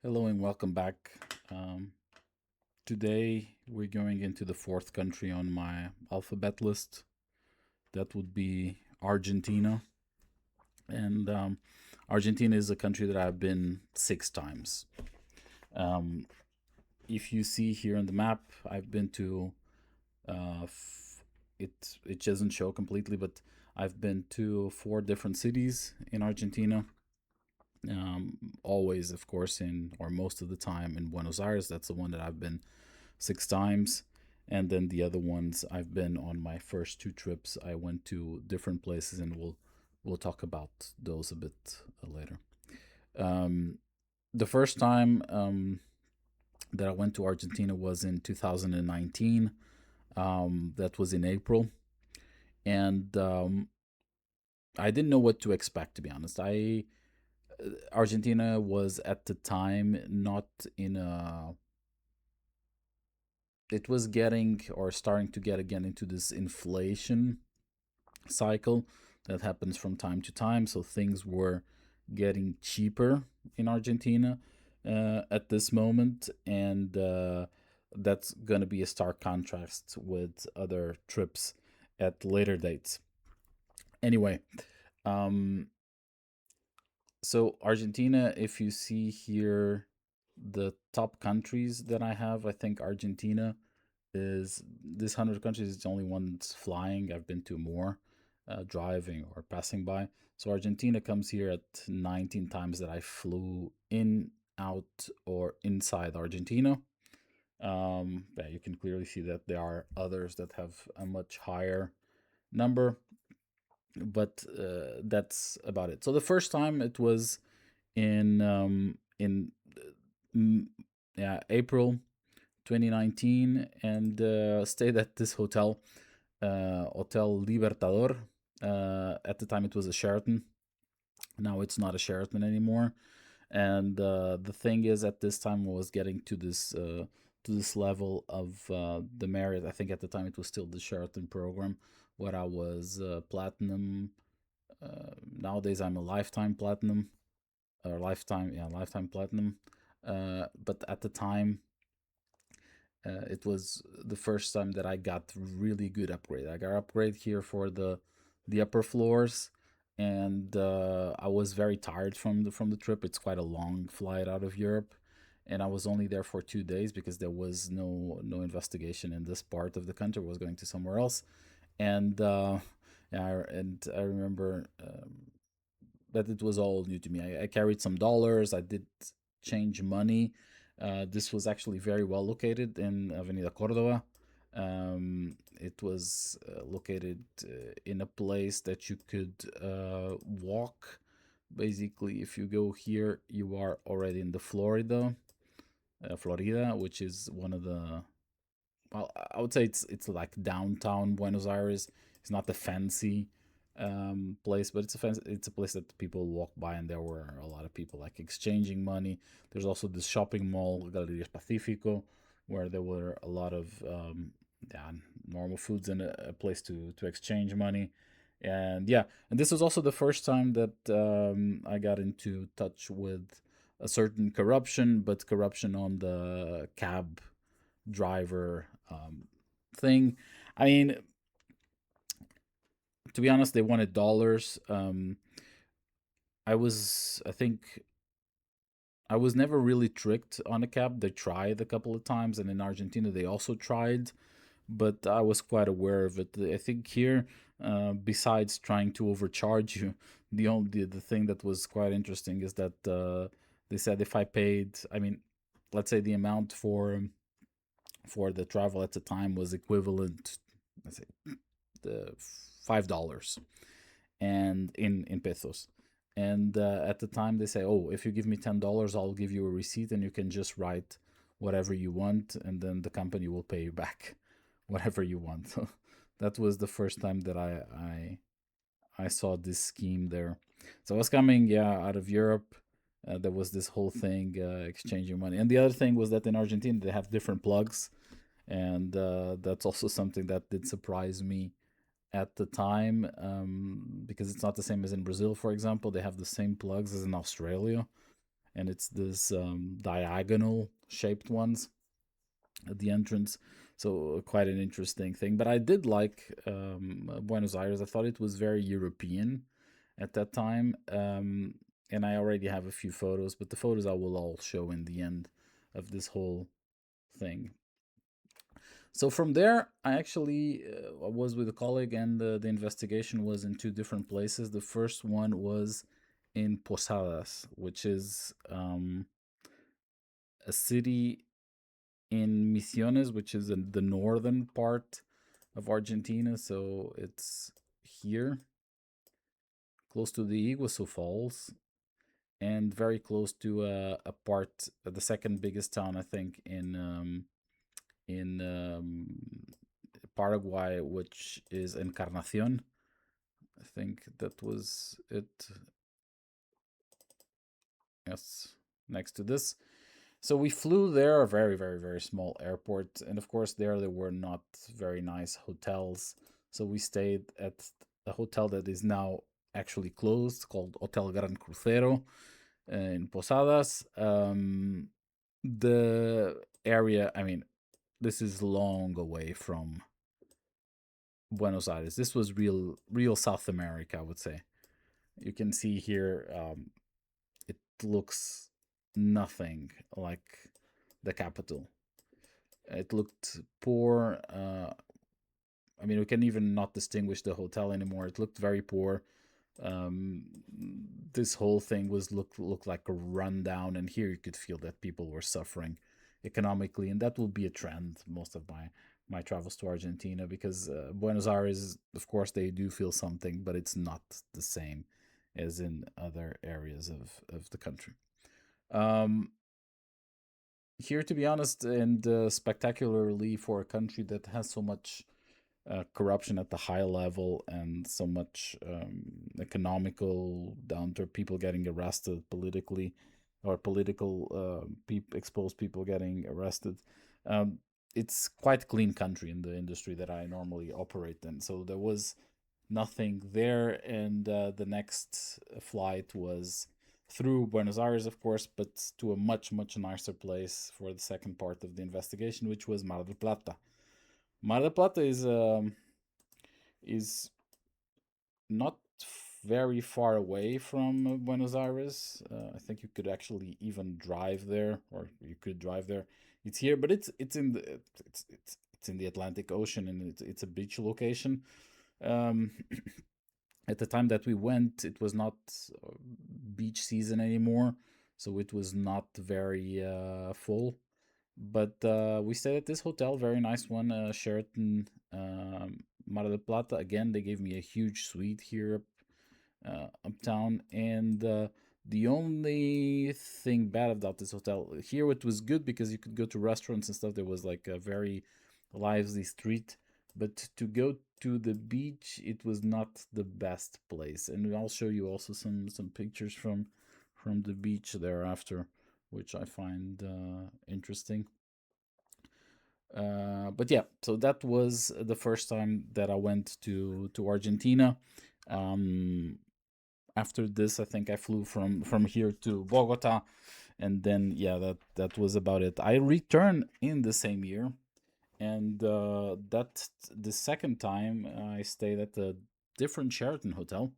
Hello and welcome back. Um, Today we're going into the fourth country on my alphabet list. That would be Argentina. And Argentina is a country that I've been six times. Um, if you see here on the map, I've been to it doesn't show completely, but I've been to four different cities in Argentina. Always, of course, in or most of the time in Buenos Aires. That's the one that I've been six times. And then the other ones I've been on my first two trips. I went to different places, and we'll talk about those a bit later. Um, the first time that I went to Argentina was in 2019. That was in April, and I didn't know what to expect. To be honest, I Argentina was at the time not in a it was getting or starting to get again into this inflation cycle that happens from time to time. So things were getting cheaper in Argentina at this moment, and that's going to be a stark contrast with other trips at later dates. Anyway, um, so Argentina, if you see here the top countries that I have, I think Argentina is this 100 countries is the only one that's flying. I've been to more driving or passing by. So Argentina comes here at 19 times that I flew in, out, or inside Argentina. Yeah, you can clearly see that there are others that have a much higher number, but that's about it. So the first time it was in mm, yeah, April 2019, and stayed at this hotel, Hotel Libertador. At the time, it was a Sheraton. Now it's not a Sheraton anymore. And the thing is, at this time, I was getting to this level of the Marriott. I think at the time it was still the Sheraton program, where I was platinum. Nowadays, I'm a lifetime platinum, or lifetime platinum. But at the time, it was the first time that I got really good upgrade. I got upgrade here for the upper floors, and I was very tired from the trip. It's quite a long flight out of Europe, and I was only there for 2 days because there was no investigation in this part of the country. I was going to somewhere else, and yeah, and I remember that it was all new to me. I carried some dollars. I did change money. This was actually very well located in Avenida Cordova. It was located in a place that you could walk. Basically, if you go here, you are already in the Florida, which is one of the well, I would say it's like downtown Buenos Aires. It's not the fancy place, but it's a place that people walk by, and there were a lot of people like exchanging money. There's also this shopping mall, Galerías Pacífico, where there were a lot of yeah, normal foods and a place to exchange money. And yeah, and this was also the first time that I got into touch with a certain corruption, but corruption on the cab driver thing. I mean, to be honest, they wanted dollars. I think I was never really tricked on a cab. They tried a couple of times, and in Argentina they also tried, but I was quite aware of it. I think here, besides trying to overcharge you, the thing that was quite interesting is that they said if I paid, I mean, let's say the amount for the travel at the time was equivalent, let's say the $5 and in pesos. And at the time they say, oh, if you give me $10, I'll give you a receipt, and you can just write whatever you want, and then the company will pay you back whatever you want. So that was the first time that I saw this scheme there. So I was coming, yeah, out of Europe. There was this whole thing exchanging money, and the other thing was that in Argentina they have different plugs, and that's also something that did surprise me at the time, because it's not the same as in Brazil, for example. They have the same plugs as in Australia, and it's this diagonal shaped ones at the entrance. So quite an interesting thing. But I did like Buenos Aires. I thought it was very European at that time. And I already have a few photos, but the photos I will all show in the end of this whole thing. So from there, I actually was with a colleague, and the investigation was in two different places. The first one was in Posadas, which is a city in Misiones, which is in the northern part of Argentina. So it's here, close to the Iguazu Falls, and very close to a part, the second biggest town, I think, in Paraguay, which is Encarnacion. I think that was it. Yes, next to this. So we flew there, a very, very, very small airport. And of course, there were not very nice hotels. So we stayed at a hotel that is now actually closed, called Hotel Gran Crucero in Posadas. The area, I mean, this is long away from Buenos Aires. This was real South America, I would say. You can see here, it looks nothing like the capital. It looked poor. I mean, we can even not distinguish the hotel anymore. It looked very poor. Um, this whole thing was looked like a rundown, and here you could feel that people were suffering economically, and that will be a trend most of my travels to Argentina, because Buenos Aires, of course, they do feel something, but it's not the same as in other areas of the country. Um, Here, to be honest, and spectacularly for a country that has so much corruption at the high level and so much economical downturn, people getting arrested politically, or political exposed people getting arrested. Um, it's quite clean country in the industry that I normally operate in. So there was nothing there, and the next flight was through Buenos Aires, of course, but to a much nicer place for the second part of the investigation, which was Mar del Plata. Mar del Plata is not very far away from Buenos Aires. I think you could actually even drive there, or you could drive there. It's here, but it's in the it's in the Atlantic Ocean, and it's a beach location. Um, at the time that we went, it was not beach season anymore, so it was not very full. But we stayed at this hotel, very nice one, Sheraton Mar del Plata. Again, they gave me a huge suite here uptown, and the only thing bad about this hotel here, it was good because you could go to restaurants and stuff. There was like a very lively street, but to go to the beach, it was not the best place. And I'll show you also some pictures from the beach thereafter, which I find interesting. But yeah, so that was the first time that I went to Argentina. Um, After this, I think I flew from here to Bogota, and then yeah, that was about it. I returned in the same year, and that the second time I stayed at a different Sheraton hotel,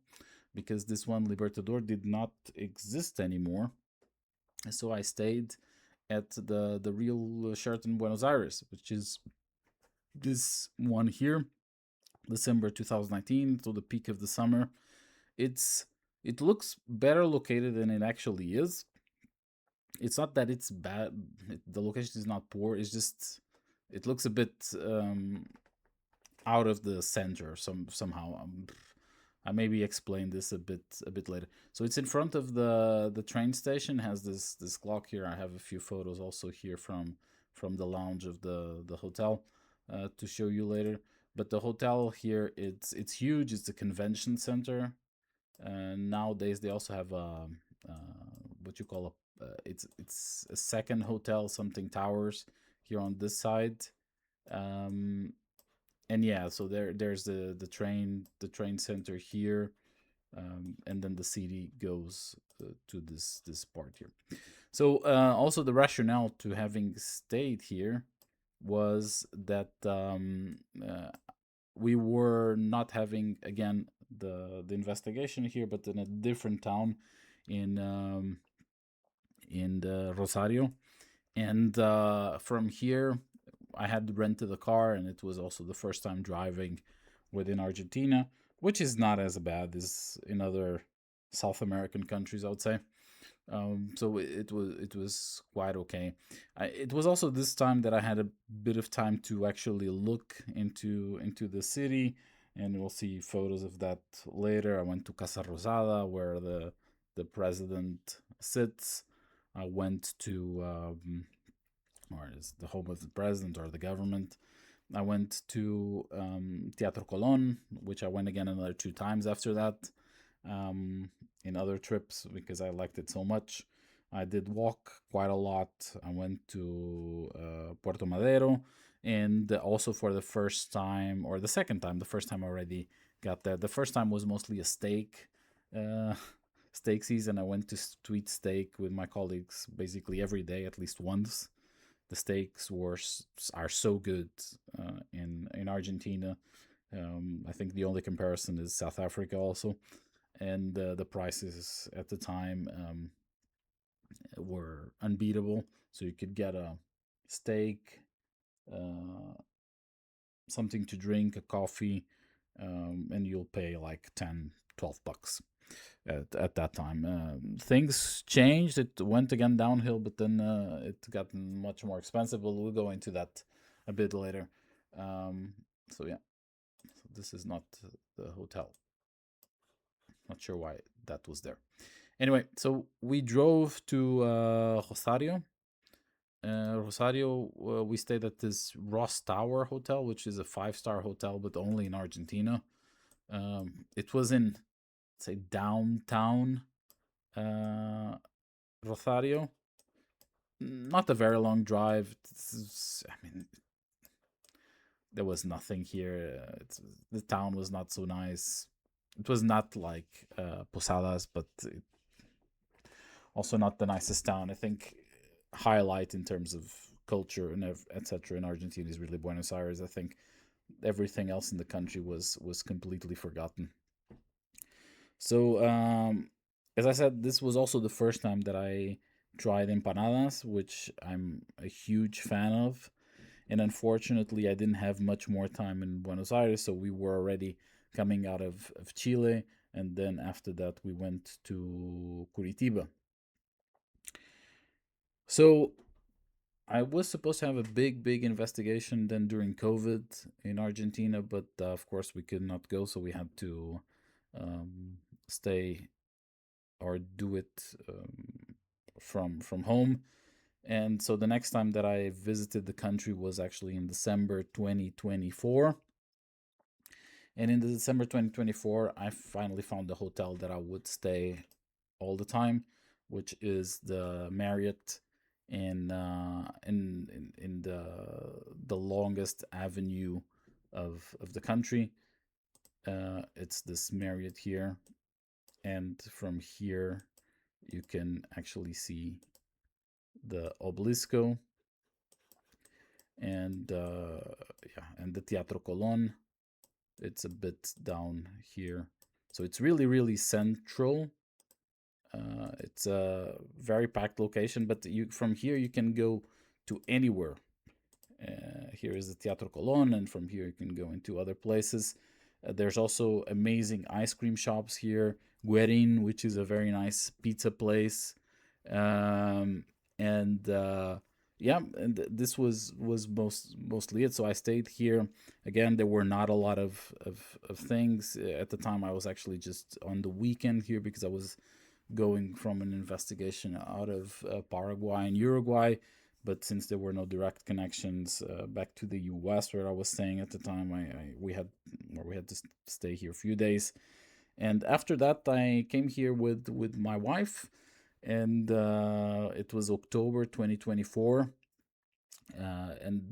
because this one Libertador did not exist anymore. So I stayed at the real Sheraton Buenos Aires, which is this one here, December 2019, to the peak of the summer. It's it looks better located than it actually is. It's not that it's bad. The location is not poor. It's just it looks a bit out of the center somehow. I maybe explain this a bit later. So it's in front of the train station. Has this clock here. I have a few photos also here from the lounge of the hotel to show you later. But the hotel here, it's huge. It's a convention center. Nowadays they also have what you call it's a second hotel, something towers here on this side. Um, and yeah, so there's the train center here, and then the city goes to this part here. So also the rationale to having stayed here was that we were not having again the investigation here, but in a different town in the Rosario, and from here I had rented a car, and it was also the first time driving within Argentina, which is not as bad as in other South American countries, I would say. So it was quite okay. It was also this time that I had a bit of time to actually look into the city, and we'll see photos of that later. I went to Casa Rosada, where the president sits. I went to or is the home of the president or the government. I went to Teatro Colón, which I went again another two times after that, um, in other trips because I liked it so much. I did walk quite a lot. I went to Puerto Madero, and also for the first time, or the second time, the first time I already got there. The first time was mostly a steak. Uh, Steak season. I went to eat steak with my colleagues basically every day, at least once. The steaks are so good in Argentina. I think the only comparison is South Africa also, and the prices at the time were unbeatable. So you could get a steak, uh, something to drink, a coffee, and you'll pay like 10, 12 bucks at that time. Things changed. It went again downhill, but then it got much more expensive. But we'll go into that a bit later. So yeah, so this is not the hotel. Not sure why that was there. Anyway, so we drove to Rosario. Rosario, we stayed at this Ross Tower Hotel, which is a five-star hotel, but only in Argentina. It was in, say, downtown uh, Rosario. Not a very long drive. I mean, there was nothing here. The town was not so nice. It was not like Posadas, but also not the nicest town. I think highlight in terms of culture and etc. in Argentina is really Buenos Aires. I think everything else in the country was completely forgotten. So as I said, this was also the first time that I tried empanadas, which I'm a huge fan of. And unfortunately, I didn't have much more time in Buenos Aires, so we were already coming out of Chile. And then after that, we went to Curitiba. So I was supposed to have a big investigation then during COVID in Argentina, but of course we could not go, so we had to stay or do it from home. And so the next time that I visited the country was actually in December 2024. And in the December 2024, I finally found the hotel that I would stay all the time, which is the Marriott in the longest avenue of the country. It's this Marriott here, and from here you can actually see the Obelisco and yeah, and the Teatro Colón. It's a bit down here, so it's really central. It's a very packed location, but you from here you can go to anywhere. Here is the Teatro Colón, and from here you can go into other places. There's also amazing ice cream shops here. Guerin, which is a very nice pizza place, and yeah, and this was mostly it. So I stayed here. Again, there were not a lot of things at the time. I was actually just on the weekend here because I was going from an investigation out of Paraguay and Uruguay. But since there were no direct connections back to the U.S. where I was staying at the time, we had to stay here a few days. And after that, I came here with my wife, and it was October 2024. And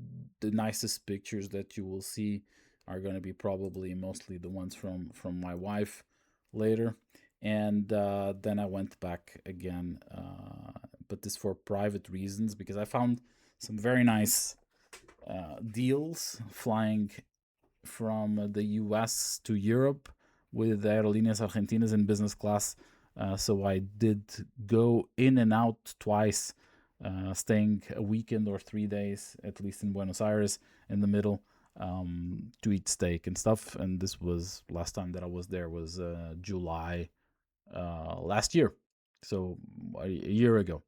the nicest pictures that you will see are going to be probably mostly the ones from my wife later. And then I went back again, but this for private reasons because I found some very nice deals flying from the US to Europe with Aerolíneas Argentinas in business class. So I did go in and out twice, staying a weekend or 3 days, at least in Buenos Aires in the middle, to eat steak and stuff. And this was last time that I was there was July last year, so a year ago.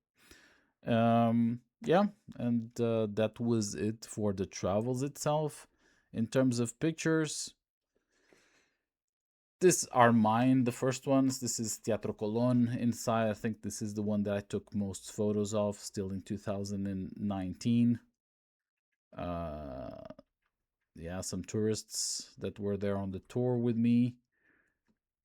Yeah, and that was it for the travels itself. In terms of pictures, this are mine, the first ones. This is Teatro Colón inside. I think this is the one that I took most photos of, still in 2019. Uh, yeah, some tourists that were there on the tour with me.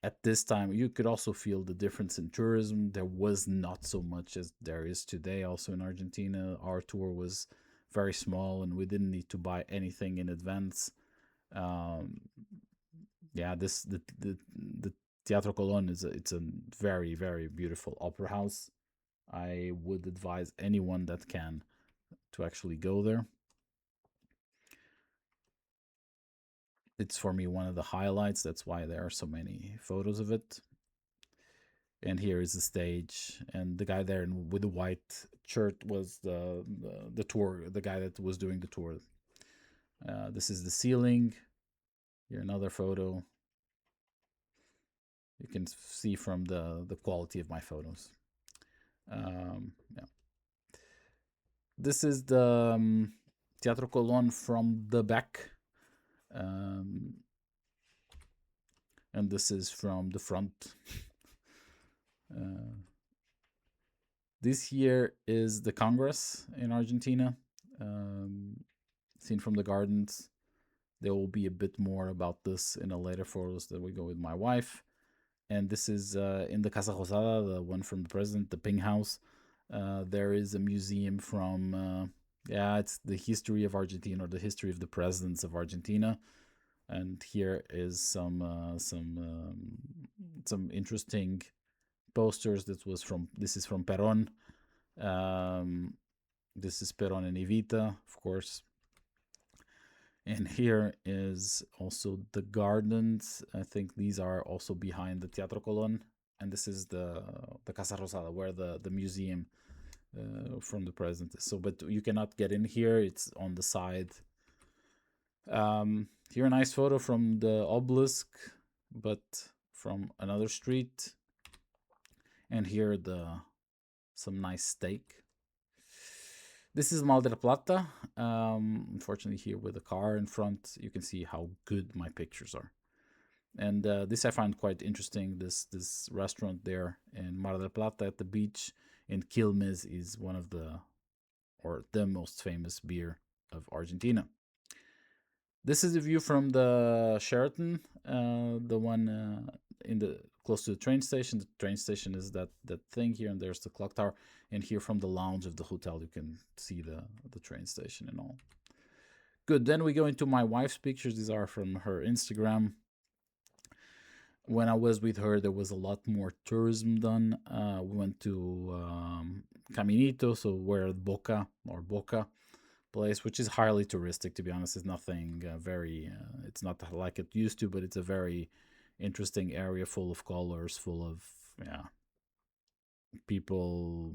At this time, you could also feel the difference in tourism. There was not so much as there is today, also in Argentina. Our tour was very small and we didn't need to buy anything in advance. Um, yeah, the Teatro Colón it's a very very beautiful opera house. I would advise anyone that can to actually go there. It's for me one of the highlights. That's why there are so many photos of it. And here is the stage, and the guy there with the white shirt was the tour, the guy that was doing the tour. This is the ceiling. Here another photo. You can see from the quality of my photos. Yeah. This is the Teatro Colón from the back, um, and this is from the front. Uh, this year is the Congress in Argentina, um, seen from the gardens. There will be a bit more about this in a later photos that we go with my wife. And this is in the Casa Rosada, the one from the president, the Ping House. There is a museum from, yeah, it's the history of Argentina, or the history of the presidents of Argentina. And here is some interesting posters. This is from Peron. Um, this is Peron and Evita, of course. And here is also the gardens. I think these are also behind the Teatro Colón. And this is the Casa Rosada, where the museum from the president is. So, but you cannot get in here. It's on the side. Here a nice photo from the obelisk, but from another street. And here some nice steak. This is Mal de la Plata. Unfortunately, here with a car in front, you can see how good my pictures are. And this I find quite interesting. This restaurant there in Mar del Plata at the beach in Quilmes is one of the most famous beer of Argentina. This is the view from the Sheraton, the one in the close to the train station. The train station is that thing here, and there's the clock tower. And here from the lounge of the hotel, you can see the train station and all. Good. Then we go into my wife's pictures. These are from her Instagram. When I was with her, there was a lot more tourism done. We went to Caminito, so where Boca place, which is highly touristic. To be honest, it's nothing very. It's not like it used to, but it's a very interesting area, full of colors, full of people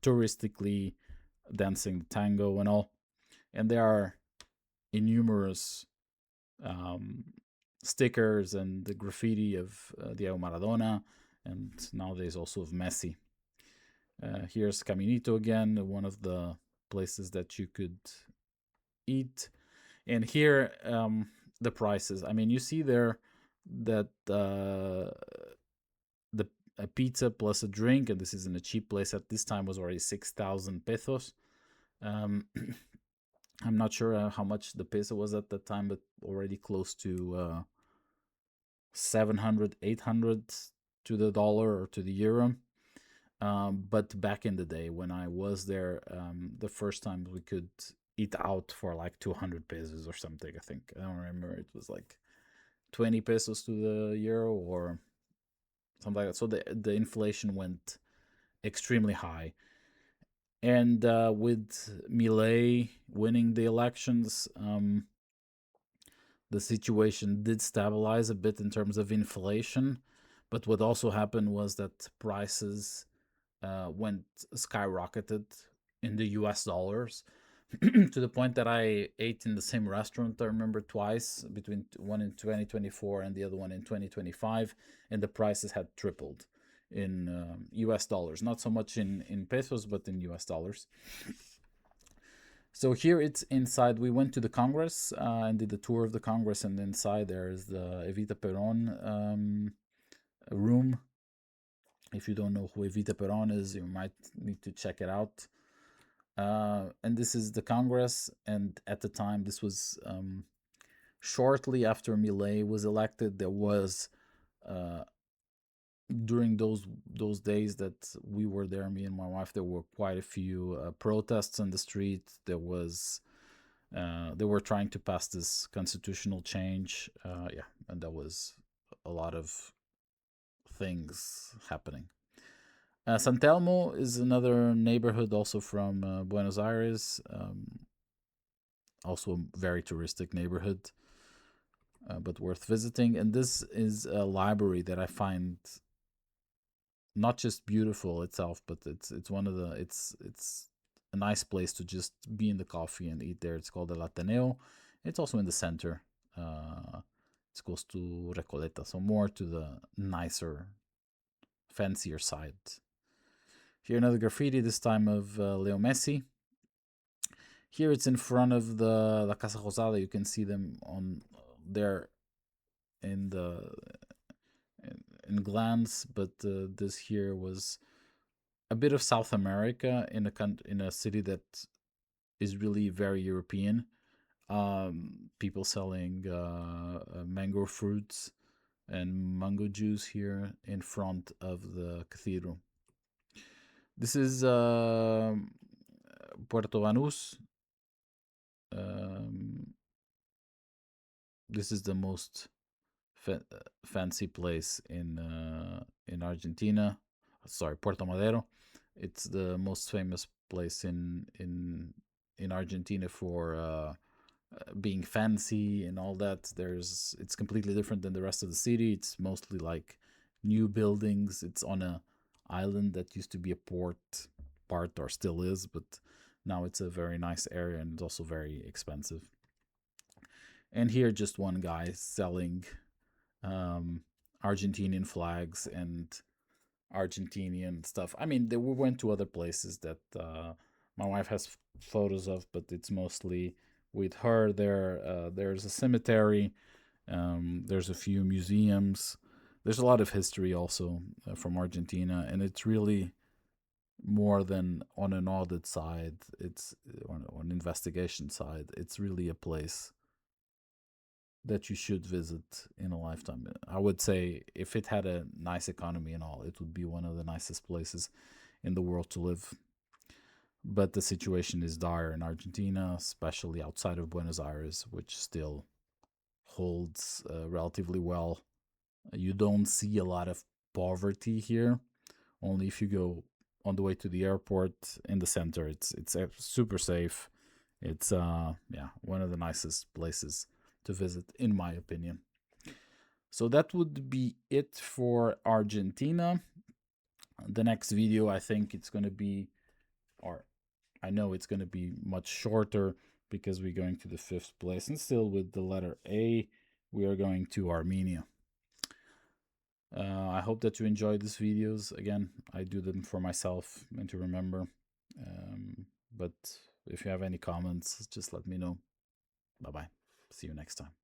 touristically dancing the tango and all. And there are innumerous stickers and the graffiti of Diego Maradona, and nowadays also of Messi. Here's Caminito again, one of the places that you could eat. And here, the prices. I mean, you see there that the a pizza plus a drink, and this is in a cheap place at this time, was already 6,000 pesos. I'm not sure how much the peso was at that time, but already close to 700, 800 to the dollar or to the euro. But back in the day when I was there, the first time we could eat out for like 200 pesos or something. I think I don't remember. It was like 20 pesos to the euro or something like that. So the inflation went extremely high. And with Milei winning the elections, the situation did stabilize a bit in terms of inflation. But what also happened was that prices went skyrocketed in the US dollars to the point that I ate in the same restaurant, I remember, twice, between one in 2024 and the other one in 2025, and the prices had tripled in US dollars. Not so much in pesos, but in US dollars. So here it's inside. We went to the Congress and did the tour of the Congress, and inside there's the Evita Peron room. If you don't know who Evita Peron is, you might need to check it out. And this is the Congress, and at the time, this was shortly after Milei was elected. There was uh, during those days that we were there, me and my wife, there were quite a few protests on the street. They were trying to pass this constitutional change. Yeah, and there was a lot of things happening. San Telmo is another neighborhood also from Buenos Aires, also a very touristic neighborhood, but worth visiting. And this is a library that I find not just beautiful itself, but it's one of the it's a nice place to just be in the coffee and eat there. It's called El Ateneo. It's also in the center. It's close to Recoleta, so more to the nicer, fancier side. Here another graffiti, this time of Leo Messi. Here it's in front of the La Casa Rosada. You can see them on there in the in glance, but this here was a bit of South America in a city that is really very European. People selling mango fruits and mango juice here in front of the cathedral. This is Puerto Banús. Um, this is the most fancy place in Argentina. Sorry, Puerto Madero. It's the most famous place in Argentina for being fancy and all that. It's completely different than the rest of the city. It's mostly like new buildings. It's on a island that used to be a port part, or still is, but now it's a very nice area, and it's also very expensive. And here just one guy selling um, Argentinian flags and Argentinian stuff. I mean, we went to other places that my wife has photos of, but it's mostly with her there. There's a cemetery. There's a few museums. There's a lot of history also from Argentina, and it's really more than on an audit side. It's on investigation side. It's really a place that you should visit in a lifetime. I would say if it had a nice economy and all, it would be one of the nicest places in the world to live. But the situation is dire in Argentina, especially outside of Buenos Aires, which still holds relatively well. You don't see a lot of poverty here. Only if you go on the way to the airport in the center, it's super safe. It's yeah, one of the nicest places to visit, in my opinion. So that would be it for Argentina. The next video, I think it's going to be, or I know it's going to be much shorter because we're going to the fifth place. And still with the letter A, we are going to Armenia. I hope that you enjoyed these videos. Again, I do them for myself and to remember. But if you have any comments, just let me know. Bye-bye. See you next time.